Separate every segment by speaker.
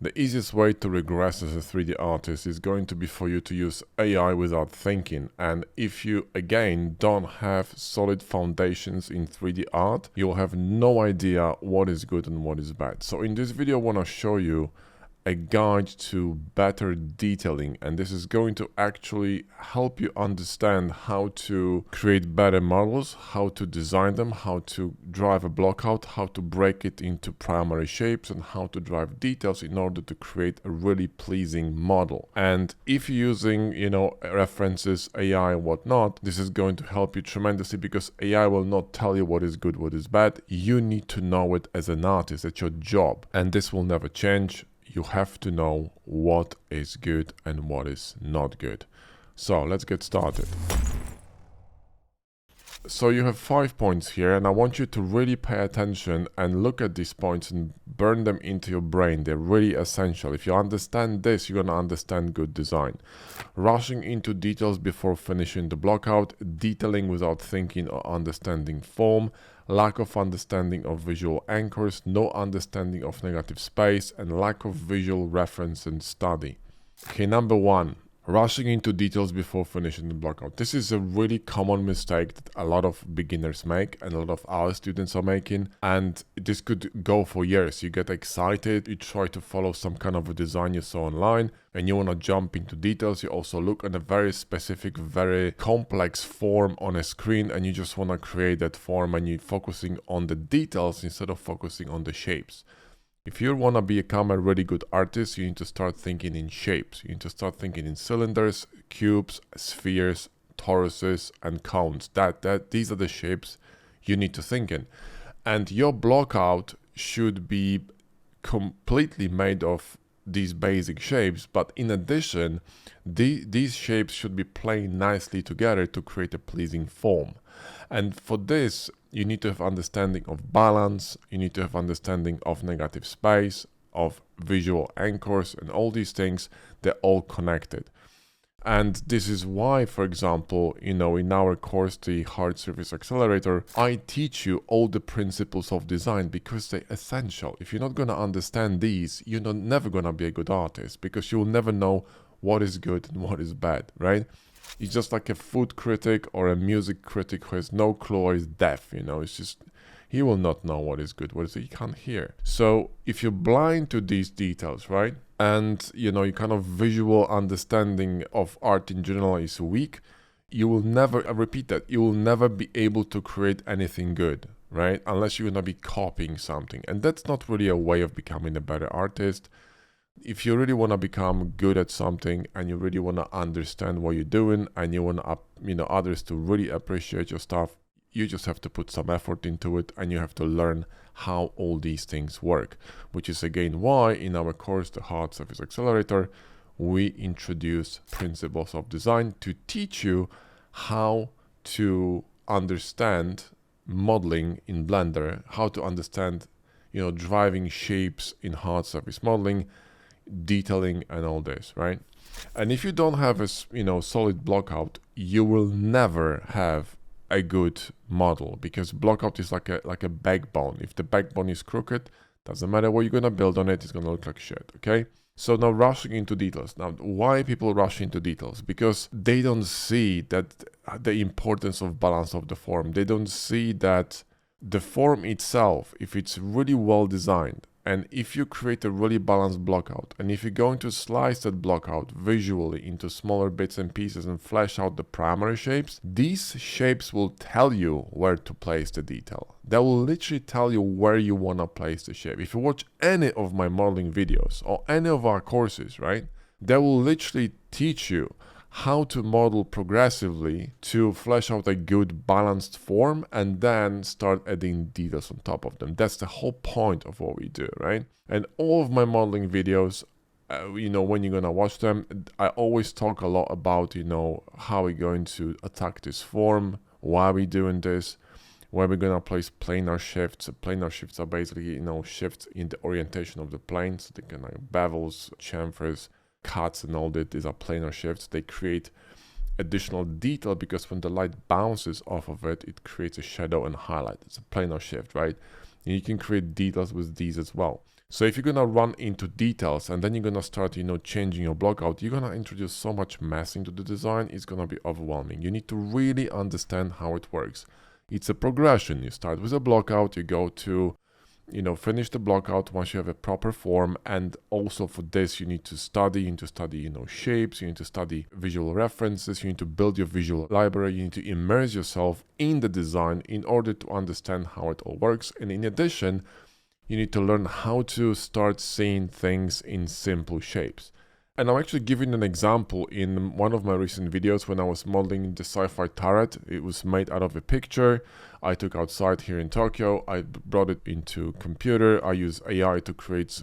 Speaker 1: The easiest way to regress as a 3D artist is going to be for you to use AI without thinking. And if you, again, don't have solid foundations in 3D art, you'll have no idea what is good and what is bad. So in this video, I want to show you a guide to better detailing, and this is going to actually help you understand how to create better models, how to design them, how to drive a block out, how to break it into primary shapes, and how to drive details in order to create a really pleasing model. And if you're using, references, AI and whatnot, this is going to help you tremendously, because AI will not tell you what is good, what is bad. You need to know it as an artist. It's your job, and this will never change. You have to know what is good and what is not good. So let's get started. So you have 5 points here, and I want you to really pay attention and look at these points and burn them into your brain. They're really essential. If you understand this, you're going to understand good design. Rushing into details before finishing the block out, detailing without thinking or understanding form, lack of understanding of visual anchors, no understanding of negative space, and lack of visual reference and study. Okay, number 1. Rushing into details before finishing the block out. This is a really common mistake that a lot of beginners make and a lot of our students are making, and this could go for years. You get excited, you try to follow some kind of a design you saw online, and you want to jump into details. You also look at a very specific, very complex form on a screen, and you just want to create that form, and you're focusing on the details instead of focusing on the shapes. If you want to become a really good artist, you need to start thinking in shapes. You need to start thinking in cylinders, cubes, spheres, toruses, and cones. These are the shapes you need to think in. And your block out should be completely made of these basic shapes, but in addition, these shapes should be playing nicely together to create a pleasing form. And for this, you need to have understanding of balance, you need to have understanding of negative space, of visual anchors, and all these things, they're all connected. And this is why, for example, in our course, the Hard Surface Accelerator, I teach you all the principles of design, because they're essential. If you're not going to understand these, you're never going to be a good artist, because you'll never know what is good and what is bad, right? It's just like a food critic or a music critic who has no clue or is deaf, it's just, he will not know what is good, what is it, he can't hear. So if you're blind to these details, right, and your kind of visual understanding of art in general is weak, you will never, I repeat that, you will never be able to create anything good, right, unless you're gonna be copying something. And that's not really a way of becoming a better artist. If you really want to become good at something, and you really want to understand what you're doing, and you want others to really appreciate your stuff, you just have to put some effort into it, and you have to learn how all these things work, which is again why in our course, the Hard Surface Accelerator, we introduce principles of design to teach you how to understand modeling in Blender, how to understand driving shapes in hard surface modeling, detailing, and all this, right? And if you don't have a solid block out, you will never have a good model, because block out is like a backbone. If the backbone is crooked, doesn't matter what you're gonna build on it, it's gonna look like shit. Okay, so now rushing into details. Now, why people rush into details? Because they don't see that the importance of balance of the form. They don't see that the form itself, if it's really well designed, and if you create a really balanced block out, and if you're going to slice that block out visually into smaller bits and pieces and flesh out the primary shapes, these shapes will tell you where to place the detail. They will literally tell you where you want to place the shape. If you watch any of my modeling videos or any of our courses, right, they will literally teach you how to model progressively to flesh out a good balanced form, and then start adding details on top of them. That's the whole point of what we do, right? And all of my modeling videos, when you're gonna watch them, I always talk a lot about how we're going to attack this form, why we're doing this, where we're gonna place planar shifts. Planar shifts are basically shifts in the orientation of the plane, so they can bevels, chamfers, cuts, and all that. These are planar shifts. They create additional detail, because when the light bounces off of it, it creates a shadow and highlight. It's a planar shift, right? And you can create details with these as well. So if you're gonna run into details and then you're gonna start, changing your block out, you're gonna introduce so much mess into the design, it's gonna be overwhelming. You need to really understand how it works. It's a progression. You start with a block out, you go to, finish the block out once you have a proper form. And also for this, you need to study, shapes, you need to study visual references, you need to build your visual library, you need to immerse yourself in the design in order to understand how it all works. And in addition, you need to learn how to start seeing things in simple shapes. And I'm actually giving an example in one of my recent videos when I was modeling the sci-fi turret. It was made out of a picture I took outside here in Tokyo. I brought it into computer. I use AI to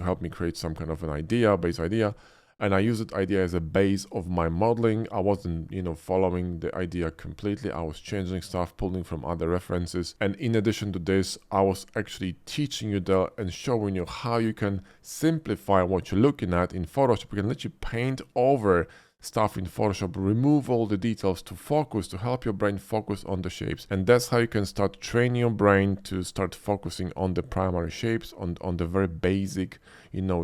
Speaker 1: help me create some kind of an base idea. And I used that idea as a base of my modeling. I wasn't, following the idea completely. I was changing stuff, pulling from other references. And in addition to this, I was actually teaching you and showing you how you can simplify what you're looking at in Photoshop. You can literally paint over stuff in Photoshop, remove all the details to help your brain focus on the shapes. And that's how you can start training your brain to start focusing on the primary shapes, on the very basic,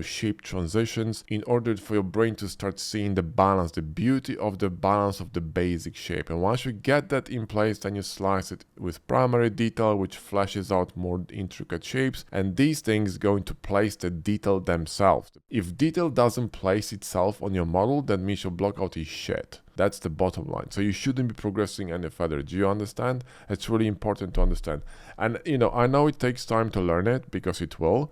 Speaker 1: shape transitions, in order for your brain to start seeing the balance, the beauty of the balance of the basic shape. And once you get that in place, then you slice it with primary detail, which flashes out more intricate shapes. And these things go into place the detail themselves. If detail doesn't place itself on your model, that means your block out is shit. That's the bottom line. So you shouldn't be progressing any further. Do you understand? It's really important to understand. And I know it takes time to learn it, because it will.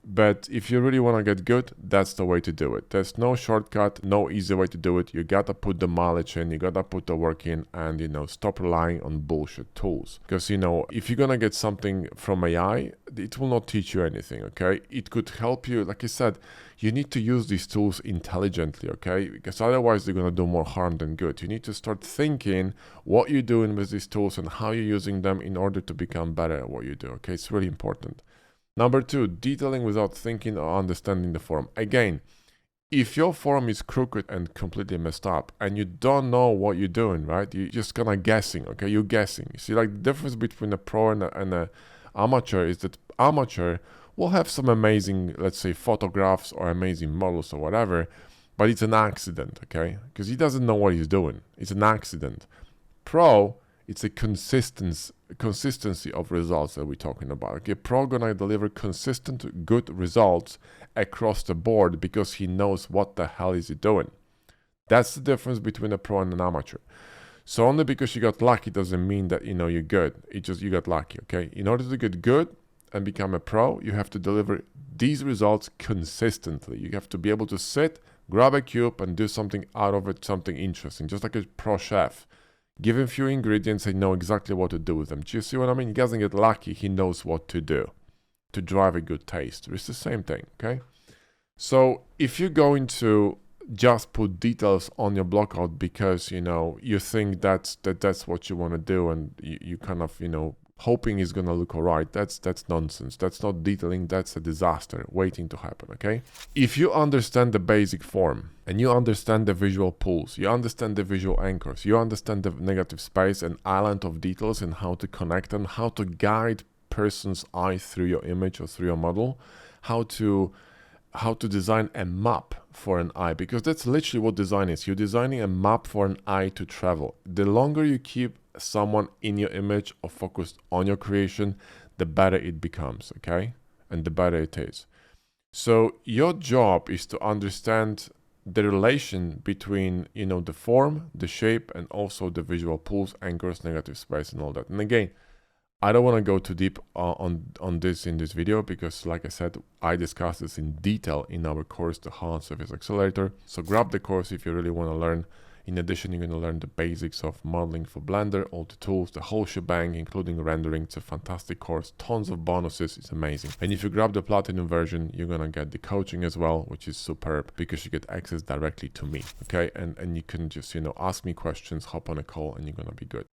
Speaker 1: But if you really want to get good, that's the way to do it. There's no shortcut, no easy way to do it. You gotta put the mileage in, you gotta put the work in, and stop relying on bullshit tools. Because if you're gonna get something from AI, it will not teach you anything, okay? It could help you. Like I said, you need to use these tools intelligently, okay? Because otherwise they're gonna do more harm than good. You need to start thinking what you're doing with these tools and how you're using them in order to become better at what you do, okay? It's really important. Number 2, detailing without thinking or understanding the form. Again, if your form is crooked and completely messed up and you don't know what you're doing, right? You're just kind of guessing, okay? You're guessing. You see, like, the difference between a pro and an amateur is that amateur will have some amazing, let's say, photographs or amazing models or whatever, but it's an accident, okay? Because he doesn't know what he's doing. It's an accident. Pro, it's a consistency of results that we're talking about. Okay, pro gonna deliver consistent, good results across the board because he knows what the hell is he doing. That's the difference between a pro and an amateur. So only because you got lucky doesn't mean that you're good. It's just you got lucky. Okay, in order to get good and become a pro, you have to deliver these results consistently. You have to be able to sit, grab a cube, and do something out of it, something interesting, just like a pro chef. Give him a few ingredients and know exactly what to do with them. Do you see what I mean? He doesn't get lucky. He knows what to do to drive a good taste. It's the same thing, okay? So if you're going to just put details on your block out because, you think that's what you want to do, and you kind of, hoping it's going to look all right, that's nonsense. That's not detailing. That's a disaster waiting to happen, okay? If you understand the basic form and you understand the visual pulls, you understand the visual anchors, you understand the negative space and island of details and how to connect them, how to guide person's eye through your image or through your model, how to design a map for an eye, because that's literally what design is. You're designing a map for an eye to travel. The longer you keep someone in your image or focused on your creation, the better it becomes, okay? And the better it is. So your job is to understand the relation between, the form, the shape, and also the visual pulls, anchors, negative space, and all that. And again, I don't want to go too deep on this in this video because, like I said, I discussed this in detail in our course, the Holland Surface Accelerator. So grab the course if you really want to learn. In addition, you're going to learn the basics of modeling for Blender, all the tools, the whole shebang, including rendering. It's a fantastic course, tons of bonuses, it's amazing. And if you grab the Platinum version, you're going to get the coaching as well, which is superb because you get access directly to me, okay? And you can just, ask me questions, hop on a call, and you're going to be good.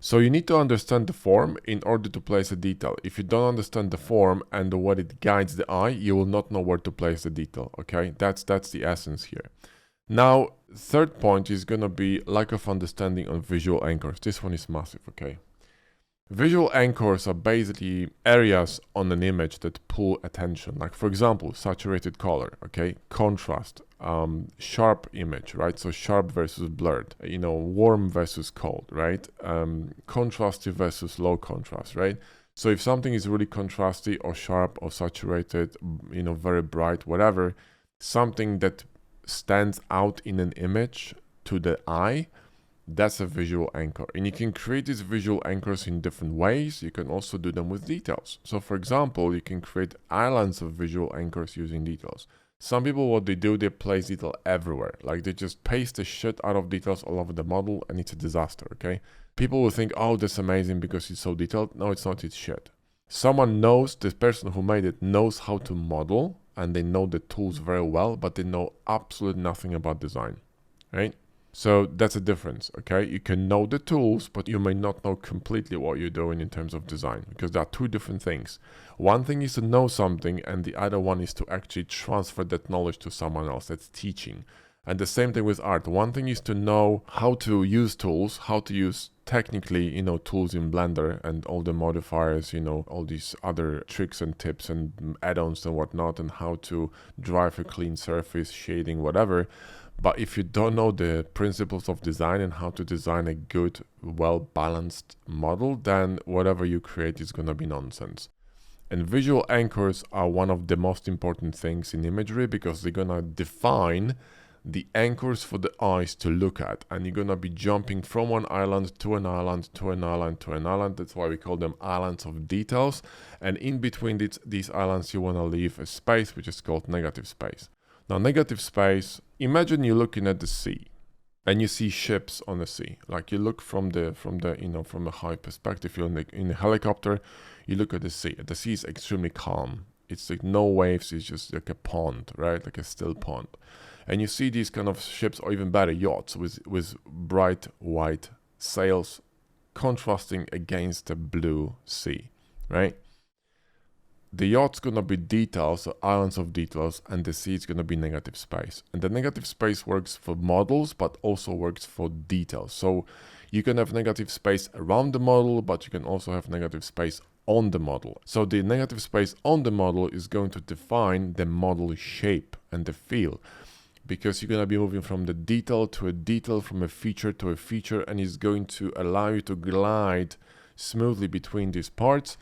Speaker 1: So you need to understand the form in order to place a detail. If you don't understand the form and what it guides the eye, you will not know where to place the detail, okay? That's the essence here. Now, third point is going to be lack of understanding on visual anchors. This one is massive, okay? Visual anchors are basically areas on an image that pull attention. Like for example, saturated color, okay, contrast, sharp image, right? So sharp versus blurred, warm versus cold, right? Contrasty versus low contrast, right? So if something is really contrasty or sharp or saturated, very bright, whatever, something that stands out in an image to the eye, that's a visual anchor. And you can create these visual anchors in different ways. You can also do them with details. So for example, you can create islands of visual anchors using details. Some people, what they do, they place detail everywhere. Like they just paste the shit out of details all over the model, and it's a disaster, okay? People will think, oh, that's amazing because it's so detailed. No, it's not, it's shit. Someone knows, this person who made it knows how to model, and they know the tools very well, but they know absolutely nothing about design, right? So that's a difference, okay? You can know the tools, but you may not know completely what you're doing in terms of design, because there are two different things. One thing is to know something, and the other one is to actually transfer that knowledge to someone else. That's teaching. And the same thing with art. One thing is to know how to use tools, how to use technically, tools in Blender and all the modifiers, all these other tricks and tips and add-ons and whatnot, and how to drive a clean surface, shading, whatever. But if you don't know the principles of design and how to design a good, well-balanced model, then whatever you create is going to be nonsense. And visual anchors are one of the most important things in imagery, because they're going to define the anchors for the eyes to look at. And you're going to be jumping from one island to an island to an island to an island. That's why we call them islands of details. And in between these islands, you want to leave a space, which is called negative space. Now, negative space, imagine you're looking at the sea and you see ships on the sea. Like you look from a high perspective, you're in a helicopter, you look at the sea. The sea is extremely calm. It's like no waves, it's just like a pond, right? Like a still pond. And you see these kind of ships, or even better, yachts with bright white sails contrasting against the blue sea, right? The yacht's gonna be details, so islands of details, and the sea is gonna be negative space. And the negative space works for models, but also works for details. So you can have negative space around the model, but you can also have negative space on the model. So the negative space on the model is going to define the model shape and the feel, because you're gonna be moving from the detail to a detail, from a feature to a feature, and it's going to allow you to glide smoothly between these parts,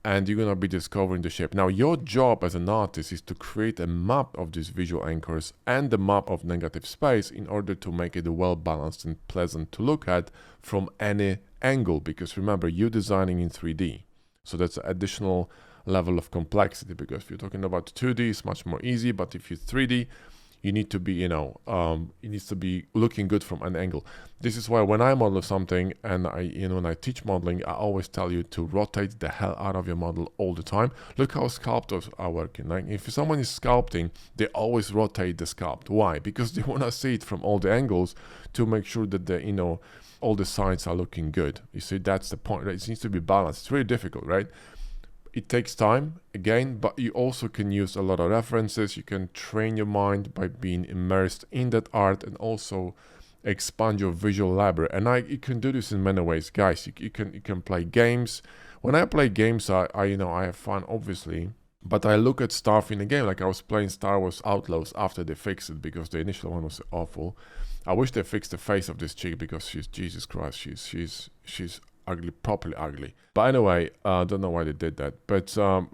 Speaker 1: and you're going to be discovering the shape. Now, your job as an artist is to create a map of these visual anchors and the map of negative space in order to make it well balanced and pleasant to look at from any angle, because remember, you're designing in 3D. So that's an additional level of complexity, because if you're talking about 2D, it's much more easy, but if you're 3D, you need to be, it needs to be looking good from an angle. This is why when I model something and when I teach modeling, I always tell you to rotate the hell out of your model all the time. Look how sculptors are working. Like if someone is sculpting, they always rotate the sculpt. Why? Because they want to see it from all the angles to make sure that all the sides are looking good. You see, that's the point. Right? It needs to be balanced. It's really difficult, right? It takes time, again, but you also can use a lot of references. You can train your mind by being immersed in that art, and also expand your visual library. And you can do this in many ways, guys. You can play games. When I play games, I have fun, obviously, but I look at stuff in a game. Like I was playing Star Wars Outlaws after they fixed it, because the initial one was awful. I wish they fixed the face of this chick, because she's, Jesus Christ, she's ugly, properly ugly. But anyway, I don't know why they did that. But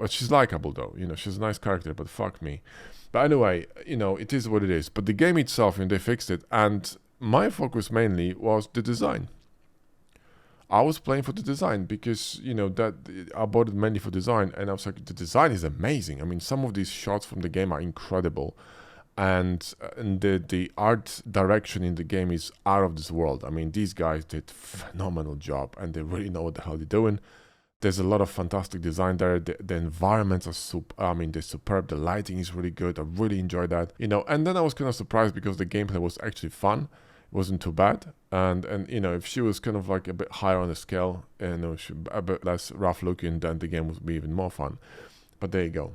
Speaker 1: she's likable though. She's a nice character, but fuck me. But anyway, it is what it is. But the game itself, they fixed it, and my focus mainly was the design. I was playing for the design, because that I bought it mainly for design, and I was like, the design is amazing. I mean, some of these shots from the game are incredible. And the art direction in the game is out of this world. I mean, these guys did phenomenal job, and they really know what the hell they're doing. There's a lot of fantastic design there. The environments are they're superb. The lighting is really good. I really enjoyed that. And then I was kind of surprised, because the gameplay was actually fun. It wasn't too bad. And if she was kind of like a bit higher on the scale, and a bit less rough looking, then the game would be even more fun. But there you go.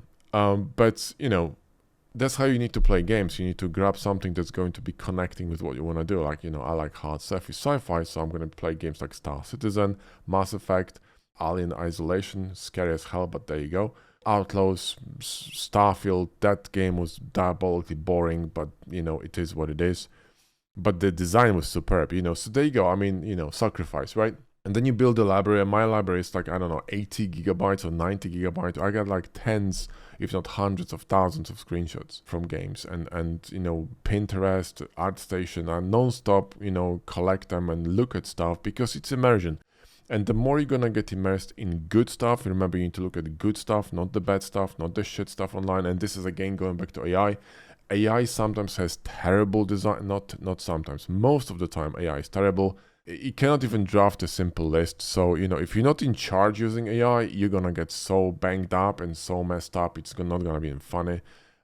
Speaker 1: That's how you need to play games. You need to grab something that's going to be connecting with what you want to do. Like, I like hard surface sci-fi, so I'm going to play games like Star Citizen, Mass Effect, Alien Isolation, scary as hell, but there you go. Outlaws, Starfield, that game was diabolically boring, but you know, it is what it is. But the design was superb, you know, so there you go. I mean, you know, sacrifice, right? And then you build a library, and my library is like, I don't know, 80 gigabytes or 90 gigabytes. I got like tens, if not hundreds of thousands of screenshots from games, and you know, Pinterest, ArtStation, and non-stop, you know, collect them and look at stuff because it's immersion. And the more you're gonna get immersed in good stuff, remember you need to look at the good stuff, not the bad stuff, not the shit stuff online. And this is again going back to AI. AI sometimes has terrible design, not sometimes, most of the time AI is terrible. It cannot even draft a simple list. So, you know, if you're not in charge using AI, you're gonna get so banged up and so messed up, it's not gonna be funny.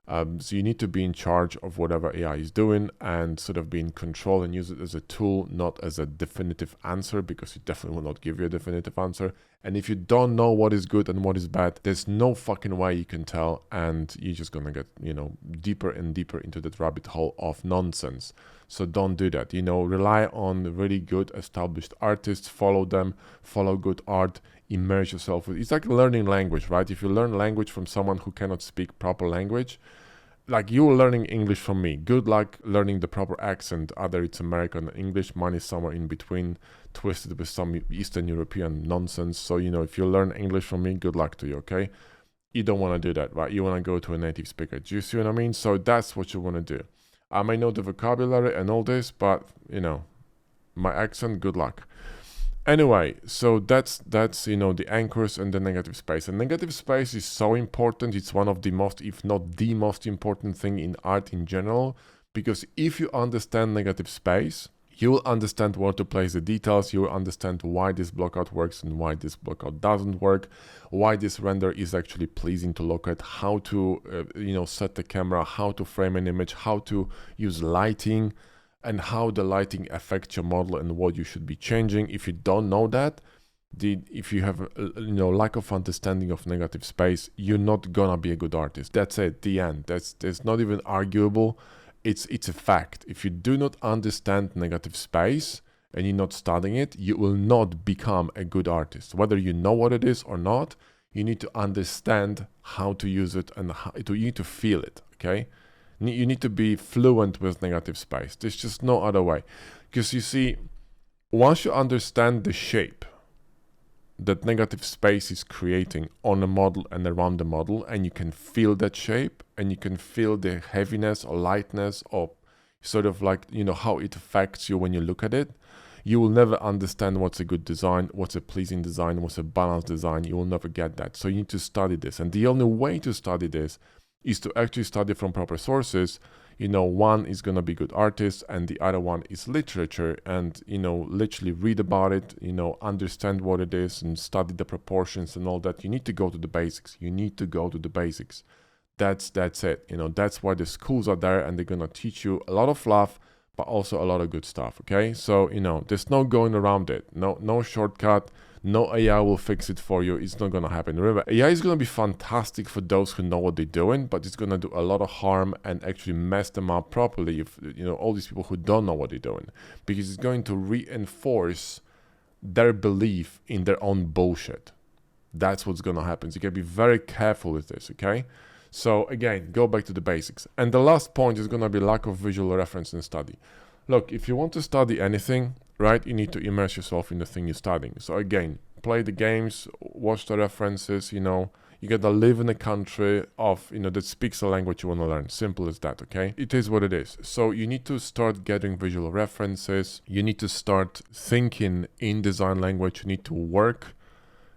Speaker 1: So you need to be in charge of whatever AI is doing and sort of be in control and use it as a tool, not as a definitive answer, because it definitely will not give you a definitive answer. And if you don't know what is good and what is bad, there's no fucking way you can tell, and you're just gonna get, you know, deeper and deeper into that rabbit hole of nonsense. So don't do that. You know, rely on really good established artists, follow them, follow good art, immerse yourself with. It's like learning language, right? If you learn language from someone who cannot speak proper language, like you learning English from me, good luck learning the proper accent. Either it's American or English, mine is somewhere in between, twisted with some Eastern European nonsense. So, you know, if you learn English from me, good luck to you, okay? You don't want to do that, right? You want to go to a native speaker. Do you see what I mean? So that's what you want to do. I may know the vocabulary and all this, but, you know, my accent, good luck. Anyway, so that's you know, the anchors and the negative space. And negative space is so important. It's one of the most, if not the most important thing in art in general, because if you understand negative space, you will understand where to place the details. You will understand why this blockout works and why this blockout doesn't work, why this render is actually pleasing to look at, how to you know, set the camera, how to frame an image, how to use lighting, and how the lighting affects your model and what you should be changing. If you don't know that, if you have you know, lack of understanding of negative space, you're not gonna be a good artist. That's it, the end. That's not even arguable. It's a fact. If you do not understand negative space and you're not studying it, you will not become a good artist. Whether you know what it is or not, you need to understand how to use it, and you need to feel it, okay? You need to be fluent with negative space. There's just no other way. Because you see, once you understand the shape that negative space is creating on a model and around the model, and you can feel that shape, and you can feel the heaviness or lightness, or sort of like, you know, how it affects you when you look at it, you will never understand what's a good design, what's a pleasing design, what's a balanced design. You will never get that. So you need to study this. And the only way to study this is to actually study from proper sources. You know, one is going to be good artists and the other one is literature, and, you know, literally read about it, you know, understand what it is and study the proportions and all that. You need to go to the basics. You need to go to the basics. That's it. You know, that's why the schools are there, and they're going to teach you a lot of fluff, but also a lot of good stuff. Okay. So, you know, there's no going around it. No shortcut. No AI will fix it for you. It's not going to happen. Remember, AI is going to be fantastic for those who know what they're doing, but it's going to do a lot of harm and actually mess them up properly if, you know, all these people who don't know what they're doing, because it's going to reinforce their belief in their own bullshit. That's what's going to happen. So you got to be very careful with this, okay? So again, go back to the basics. And the last point is going to be lack of visual reference in study. Look, if you want to study anything, right, you need to immerse yourself in the thing you're studying. So again, play the games, watch the references, you know, you gotta live in a country of, you know, that speaks the language you want to learn. Simple as that, okay? It is what it is. So you need to start getting visual references. You need to start thinking in design language. You need to work.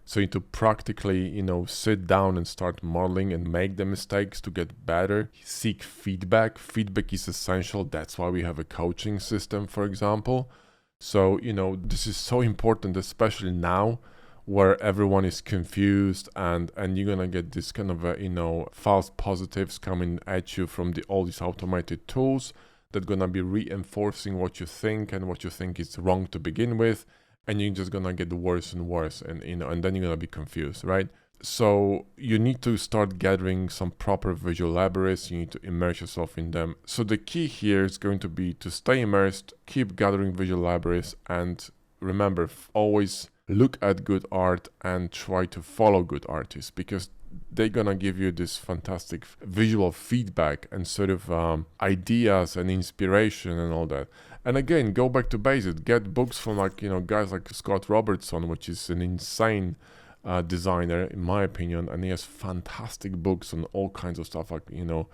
Speaker 1: So you need to practically, you know, sit down and start modeling and make the mistakes to get better. Seek feedback. Feedback is essential. That's why we have a coaching system, for example. So, you know, this is so important, especially now where everyone is confused, and you're going to get this kind of, you know, false positives coming at you from all these automated tools that are going to be reinforcing what you think and what you think is wrong to begin with. And you're just going to get worse and worse, and, you know, and then you're going to be confused, right? So you need to start gathering some proper visual libraries. You need to immerse yourself in them. So the key here is going to be to stay immersed, keep gathering visual libraries, and remember, always look at good art and try to follow good artists, because they're gonna give you this fantastic visual feedback and sort of ideas and inspiration and all that. And again, go back to basics. Get books from, like, you know, guys like Scott Robertson, which is an insane designer in my opinion, and he has fantastic books on all kinds of stuff, like, you know,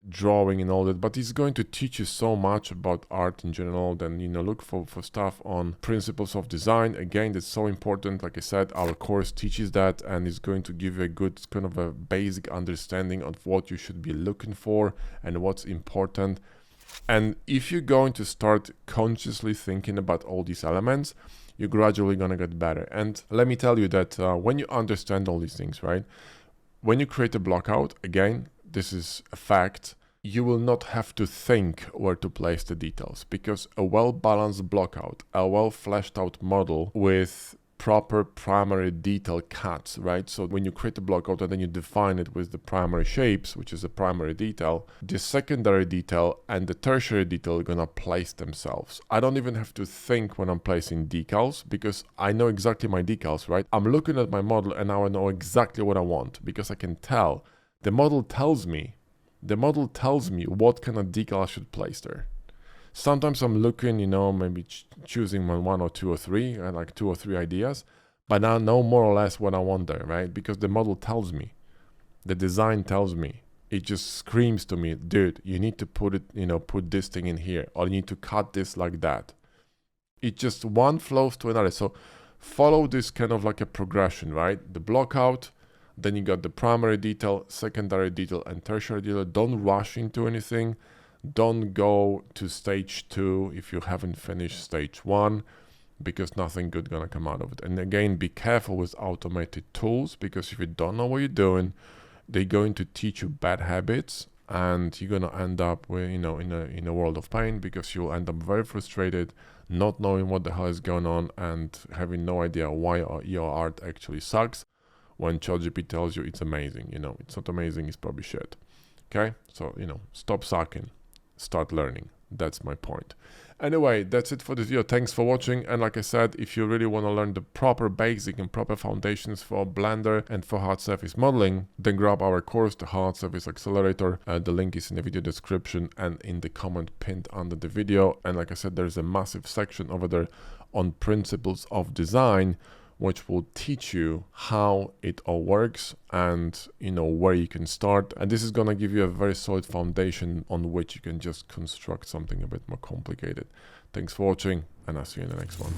Speaker 1: drawing and all that. But he's going to teach you so much about art in general. Then, you know, look for stuff on principles of design. Again, that's so important. Like I said, our course teaches that, and is going to give you a good kind of a basic understanding of what you should be looking for and what's important. And if you're going to start consciously thinking about all these elements, you're gradually going to get better. And let me tell you that when you understand all these things, right, when you create a block out, again, this is a fact, you will not have to think where to place the details, because a well-balanced block out, a well fleshed out model with proper primary detail cuts, right? So when you create a block out and then you define it with the primary shapes, which is the primary detail, the secondary detail and the tertiary detail are gonna place themselves. I don't even have to think when I'm placing decals, because I know exactly my decals, right? I'm looking at my model and now I know exactly what I want, because I can tell. The model tells me what kind of decal I should place there. Sometimes I'm looking, you know, maybe choosing one or two or three, like 2 or 3 ideas, but I know more or less what I want there, right? Because the model tells me, the design tells me, it just screams to me, dude, you need to put it, you know, put this thing in here, or you need to cut this like that. It just one flows to another. So follow this kind of like a progression, right? The block out, then you got the primary detail, secondary detail, and tertiary detail. Don't rush into anything. Don't go to stage 2 if you haven't finished stage 1, because nothing good gonna come out of it. And again, be careful with automated tools, because if you don't know what you're doing, they're going to teach you bad habits, and you're gonna end up with, you know, in a world of pain, because you'll end up very frustrated, not knowing what the hell is going on, and having no idea why your art actually sucks, when ChatGPT tells you it's amazing. You know, it's not amazing, it's probably shit. Okay, so, you know, stop sucking, start learning. That's my point. Anyway, that's it for this video. Thanks for watching. And like I said, if you really want to learn the proper basic and proper foundations for Blender and for hard surface modeling, then grab our course, the Hard Surface Accelerator. The link is in the video description and in the comment pinned under the video. And like I said, there's a massive section over there on principles of design, which will teach you how it all works and, you know, where you can start. And this is going to give you a very solid foundation on which you can just construct something a bit more complicated. Thanks for watching, and I'll see you in the next one.